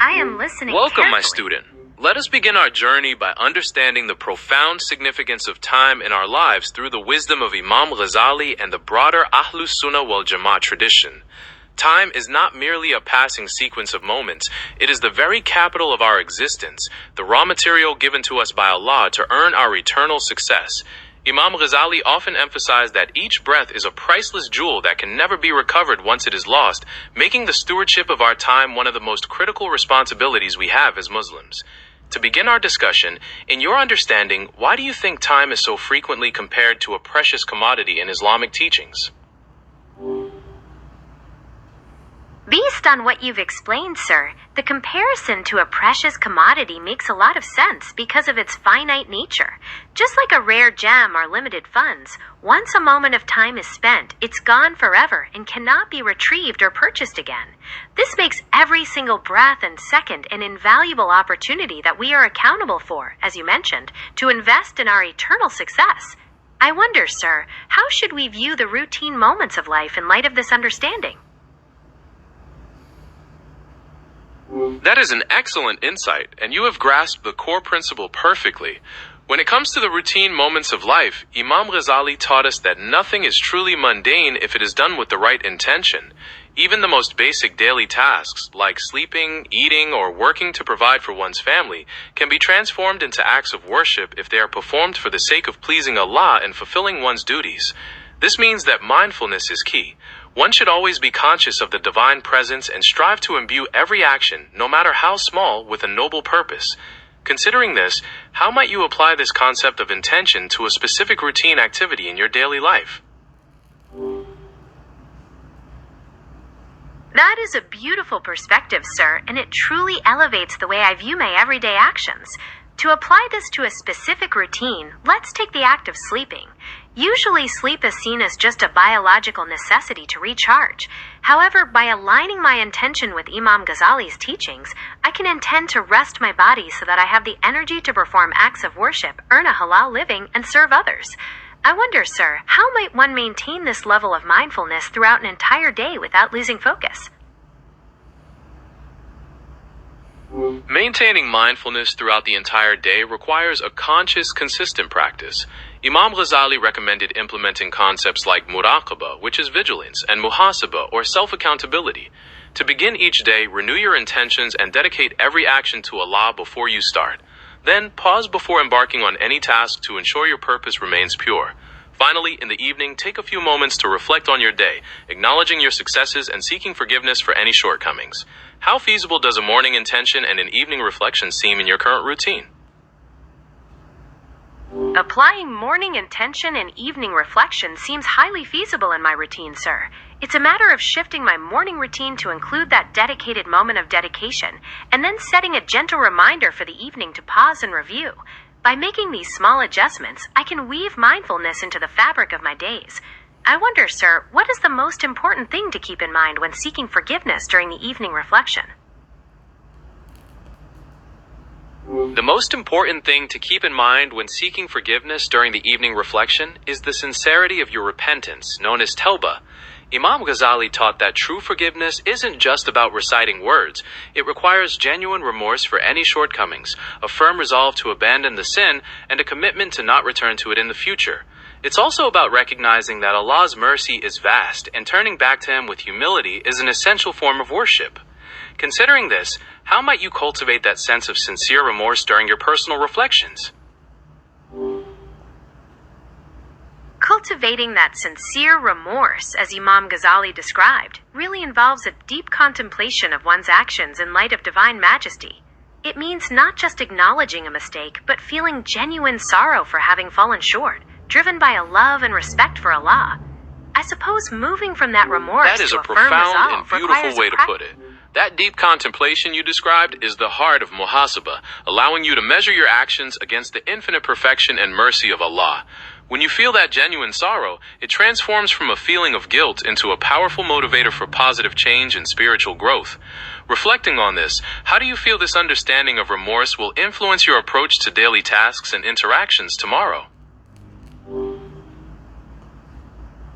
I am listening Welcome, my carefully. student. Let us begin our journey by understanding the profound significance of time in our lives through the wisdom of Imam Ghazali and the broader Ahlus Sunnah wal Jama'at tradition. Time is not merely a passing sequence of moments, it is the very capital of our existence, the raw material given to us by Allah to earn our eternal success. Imam Ghazali often emphasized that each breath is a priceless jewel that can never be recovered once it is lost, making the stewardship of our time one of the most critical responsibilities we have as Muslims. To begin our discussion, in your understanding, why do you think time is so frequently compared to a precious commodity in Islamic teachings? Based on what you've explained, sir, the comparison to a precious commodity makes a lot of sense because of its finite nature. Just like a rare gem or limited funds, once a moment of time is spent, it's gone forever and cannot be retrieved or purchased again. This makes every single breath and second an invaluable opportunity that we are accountable for, as you mentioned, to invest in our eternal success. I wonder, sir, how should we view the routine moments of life in light of this understanding? That is an excellent insight, and you have grasped the core principle perfectly. When it comes to the routine moments of life, Imam Ghazali taught us that nothing is truly mundane if it is done with the right intention. Even the most basic daily tasks, like sleeping, eating, or working to provide for one's family, can be transformed into acts of worship if they are performed for the sake of pleasing Allah and fulfilling one's duties. This means that mindfulness is key. One should always be conscious of the divine presence and strive to imbue every action, no matter how small, with a noble purpose. Considering this, how might you apply this concept of intention to a specific routine activity in your daily life? That is a beautiful perspective, sir, and it truly elevates the way I view my everyday actions. To apply this to a specific routine, let's take the act of sleeping. Usually, sleep is seen as just a biological necessity to recharge. However, by aligning my intention with Imam Ghazali's teachings, I can intend to rest my body so that I have the energy to perform acts of worship, earn a halal living, and serve others. I wonder, sir, how might one maintain this level of mindfulness throughout an entire day without losing focus? Maintaining mindfulness throughout the entire day requires a conscious, consistent practice. Imam Ghazali recommended implementing concepts like muraqabah, which is vigilance, and muhasabah, or self-accountability. To begin each day, renew your intentions and dedicate every action to Allah before you start. Then, pause before embarking on any task to ensure your purpose remains pure. Finally, in the evening, take a few moments to reflect on your day, acknowledging your successes and seeking forgiveness for any shortcomings. How feasible does a morning intention and an evening reflection seem in your current routine? Applying morning intention and evening reflection seems highly feasible in my routine, sir. It's a matter of shifting my morning routine to include that dedicated moment of dedication, and then setting a gentle reminder for the evening to pause and review. By making these small adjustments, I can weave mindfulness into the fabric of my days. I wonder, sir, what is the most important thing to keep in mind when seeking forgiveness during the evening reflection? The most important thing to keep in mind when seeking forgiveness during the evening reflection is the sincerity of your repentance, known as tawbah. Imam Ghazali taught that true forgiveness isn't just about reciting words. It requires genuine remorse for any shortcomings, a firm resolve to abandon the sin, and a commitment to not return to it in the future. It's also about recognizing that Allah's mercy is vast, and turning back to Him with humility is an essential form of worship. Considering this, how might you cultivate that sense of sincere remorse during your personal reflections? Cultivating that sincere remorse, as Imam Ghazali described, really involves a deep contemplation of one's actions in light of divine majesty. It means not just acknowledging a mistake, but feeling genuine sorrow for having fallen short, driven by a love and respect for Allah. I suppose moving from that remorse That is to a a firm profound resolve and beautiful requires way to put it. That deep contemplation you described is the heart of muhasabah, allowing you to measure your actions against the infinite perfection and mercy of Allah. When you feel that genuine sorrow, it transforms from a feeling of guilt into a powerful motivator for positive change and spiritual growth. Reflecting on this, how do you feel this understanding of remorse will influence your approach to daily tasks and interactions tomorrow?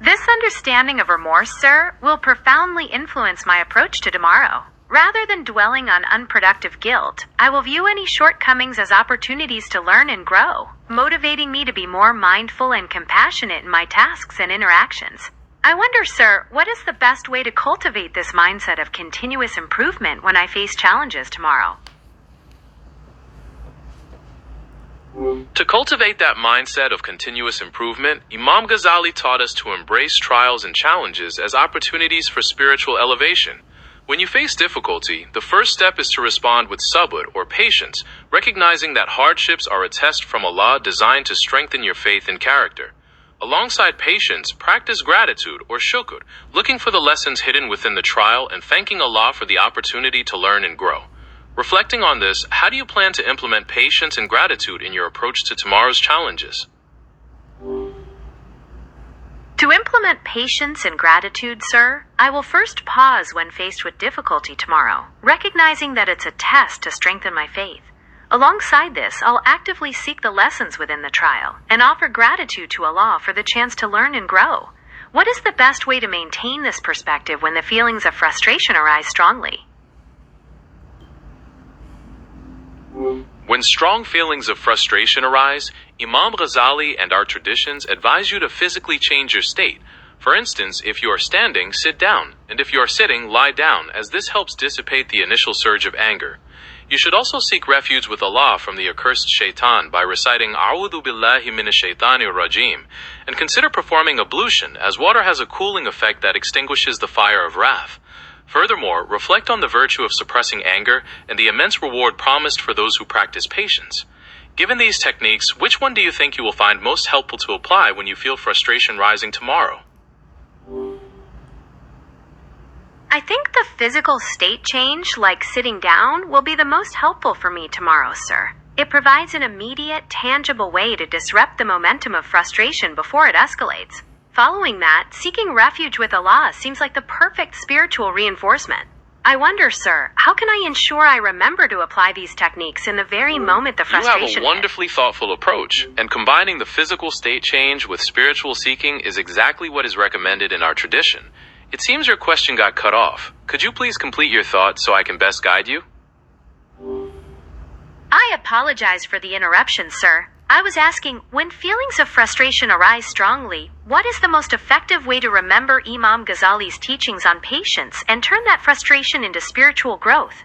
This understanding of remorse, sir, will profoundly influence my approach to tomorrow. Rather than dwelling on unproductive guilt, I will view any shortcomings as opportunities to learn and grow, motivating me to be more mindful and compassionate in my tasks and interactions. I wonder, sir, what is the best way to cultivate this mindset of continuous improvement when I face challenges tomorrow? To cultivate that mindset of continuous improvement, Imam Ghazali taught us to embrace trials and challenges as opportunities for spiritual elevation. When you face difficulty, the first step is to respond with sabr or patience, recognizing that hardships are a test from Allah designed to strengthen your faith and character. Alongside patience, practice gratitude or shukr, looking for the lessons hidden within the trial and thanking Allah for the opportunity to learn and grow. Reflecting on this, how do you plan to implement patience and gratitude in your approach to tomorrow's challenges? To implement patience and gratitude, sir, I will first pause when faced with difficulty tomorrow, recognizing that it's a test to strengthen my faith. Alongside this, I'll actively seek the lessons within the trial and offer gratitude to Allah for the chance to learn and grow. What is the best way to maintain this perspective when the feelings of frustration arise strongly? When strong feelings of frustration arise, Imam Ghazali and our traditions advise you to physically change your state. For instance, if you are standing, sit down, and if you are sitting, lie down, as this helps dissipate the initial surge of anger. You should also seek refuge with Allah from the accursed shaitan by reciting A'udhu billahi minash shaitanir rajim, and consider performing ablution, as water has a cooling effect that extinguishes the fire of wrath. Furthermore, reflect on the virtue of suppressing anger and the immense reward promised for those who practice patience. Given these techniques, which one do you think you will find most helpful to apply when you feel frustration rising tomorrow? I think the physical state change, like sitting down, will be the most helpful for me tomorrow, sir. It provides an immediate, tangible way to disrupt the momentum of frustration before it escalates. Following that, seeking refuge with Allah seems like the perfect spiritual reinforcement. I wonder, sir, how can I ensure I remember to apply these techniques in the very moment the frustration You have a wonderfully thoughtful approach, and combining the physical state change with spiritual seeking is exactly what is recommended in our tradition. It seems your question got cut off. Could you please complete your thought so I can best guide you? I apologize for the interruption, sir. I was asking, when feelings of frustration arise strongly, what is the most effective way to remember Imam Ghazali's teachings on patience and turn that frustration into spiritual growth?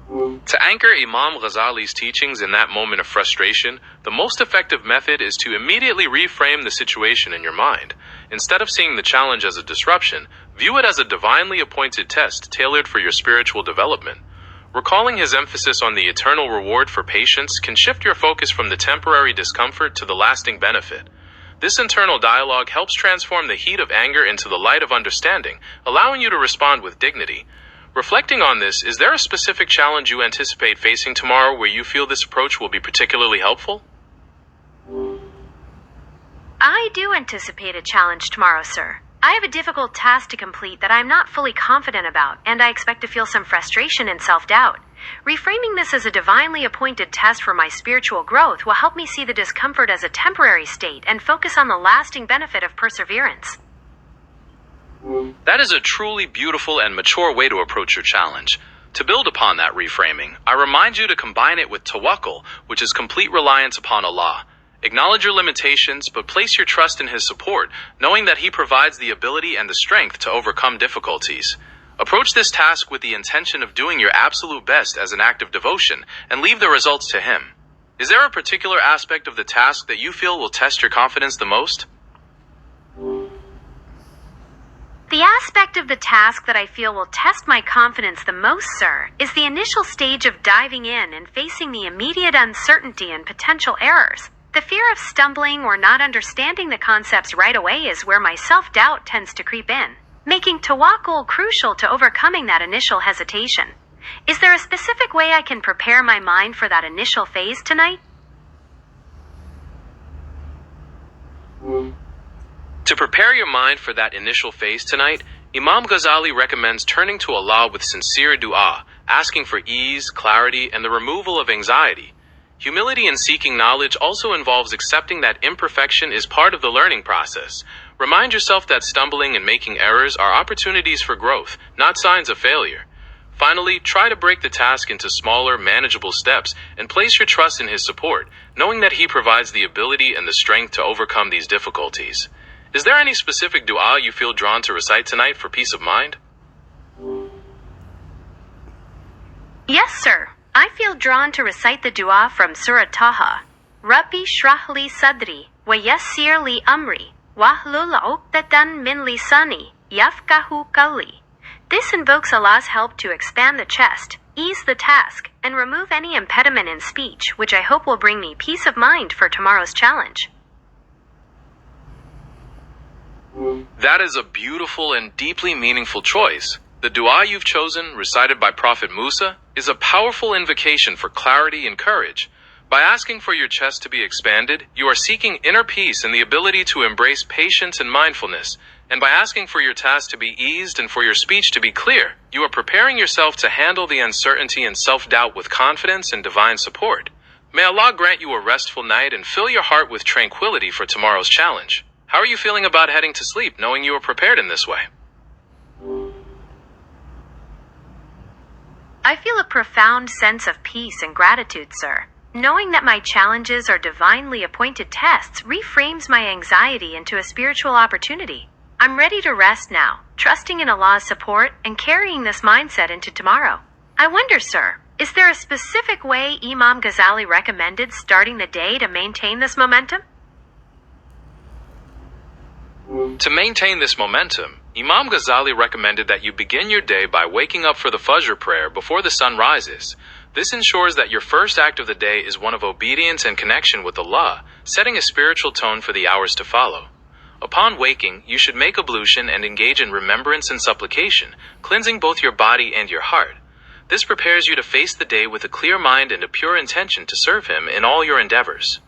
To anchor Imam Ghazali's teachings in that moment of frustration, the most effective method is to immediately reframe the situation in your mind. Instead of seeing the challenge as a disruption, view it as a divinely appointed test tailored for your spiritual development. Recalling his emphasis on the eternal reward for patience can shift your focus from the temporary discomfort to the lasting benefit. This internal dialogue helps transform the heat of anger into the light of understanding, allowing you to respond with dignity. Reflecting on this, is there a specific challenge you anticipate facing tomorrow where you feel this approach will be particularly helpful? I do anticipate a challenge tomorrow, sir. I have a difficult task to complete that I'm not fully confident about, and I expect to feel some frustration and self-doubt. Reframing this as a divinely appointed test for my spiritual growth will help me see the discomfort as a temporary state and focus on the lasting benefit of perseverance. That is a truly beautiful and mature way to approach your challenge. To build upon that reframing, I remind you to combine it with tawakkul, which is complete reliance upon Allah. Acknowledge your limitations, but place your trust in His support, knowing that He provides the ability and the strength to overcome difficulties. Approach this task with the intention of doing your absolute best as an act of devotion, and leave the results to Him. Is there a particular aspect of the task that you feel will test your confidence the most? The aspect of the task that I feel will test my confidence the most, sir, is the initial stage of diving in and facing the immediate uncertainty and potential errors. The fear of stumbling or not understanding the concepts right away is where my self-doubt tends to creep in, making tawakkul crucial to overcoming that initial hesitation. Is there a specific way I can prepare my mind for that initial phase tonight? To prepare your mind for that initial phase tonight, Imam Ghazali recommends turning to Allah with sincere dua, asking for ease, clarity, and the removal of anxiety. Humility in seeking knowledge also involves accepting that imperfection is part of the learning process. Remind yourself that stumbling and making errors are opportunities for growth, not signs of failure. Finally, try to break the task into smaller, manageable steps and place your trust in His support, knowing that He provides the ability and the strength to overcome these difficulties. Is there any specific dua you feel drawn to recite tonight for peace of mind? Yes, sir. I feel drawn to recite the dua from Surah Taha. Rabbi shrah li sadri, wa yassir li amri, wahlul uqdatan min lisani, yafqahu qawli. This invokes Allah's help to expand the chest, ease the task, and remove any impediment in speech, which I hope will bring me peace of mind for tomorrow's challenge. That is a beautiful and deeply meaningful choice. The dua you've chosen, recited by Prophet Musa, is a powerful invocation for clarity and courage. By asking for your chest to be expanded, you are seeking inner peace and the ability to embrace patience and mindfulness. And by asking for your task to be eased and for your speech to be clear, you are preparing yourself to handle the uncertainty and self-doubt with confidence and divine support. May Allah grant you a restful night and fill your heart with tranquility for tomorrow's challenge. How are you feeling about heading to sleep, knowing you are prepared in this way? I feel a profound sense of peace and gratitude, sir. Knowing that my challenges are divinely appointed tests reframes my anxiety into a spiritual opportunity. I'm ready to rest now, trusting in Allah's support and carrying this mindset into tomorrow. I wonder, sir, is there a specific way Imam Ghazali recommended starting the day to maintain this momentum? To maintain this momentum, Imam Ghazali recommended that you begin your day by waking up for the Fajr prayer before the sun rises. This ensures that your first act of the day is one of obedience and connection with Allah, setting a spiritual tone for the hours to follow. Upon waking, you should make ablution and engage in remembrance and supplication, cleansing both your body and your heart. This prepares you to face the day with a clear mind and a pure intention to serve Him in all your endeavors.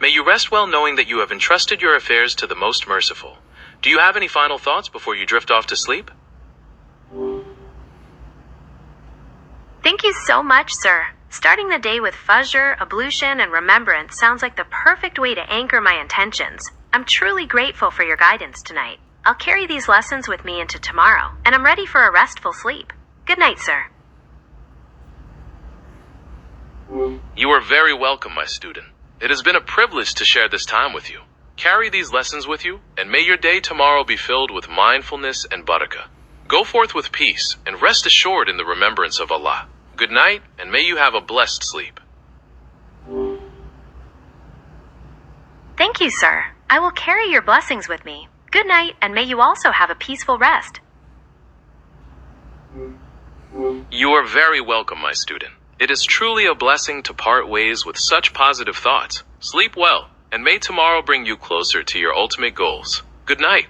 May you rest well knowing that you have entrusted your affairs to the Most Merciful. Do you have any final thoughts before you drift off to sleep? Thank you so much, sir. Starting the day with Fajr, ablution, and remembrance sounds like the perfect way to anchor my intentions. I'm truly grateful for your guidance tonight. I'll carry these lessons with me into tomorrow, and I'm ready for a restful sleep. Good night, sir. You are very welcome, my student. It has been a privilege to share this time with you. Carry these lessons with you, and may your day tomorrow be filled with mindfulness and barakah. Go forth with peace, and rest assured in the remembrance of Allah. Good night, and may you have a blessed sleep. Thank you, sir. I will carry your blessings with me. Good night, and may you also have a peaceful rest. You are very welcome, my student. It is truly a blessing to part ways with such positive thoughts. Sleep well, and may tomorrow bring you closer to your ultimate goals. Good night.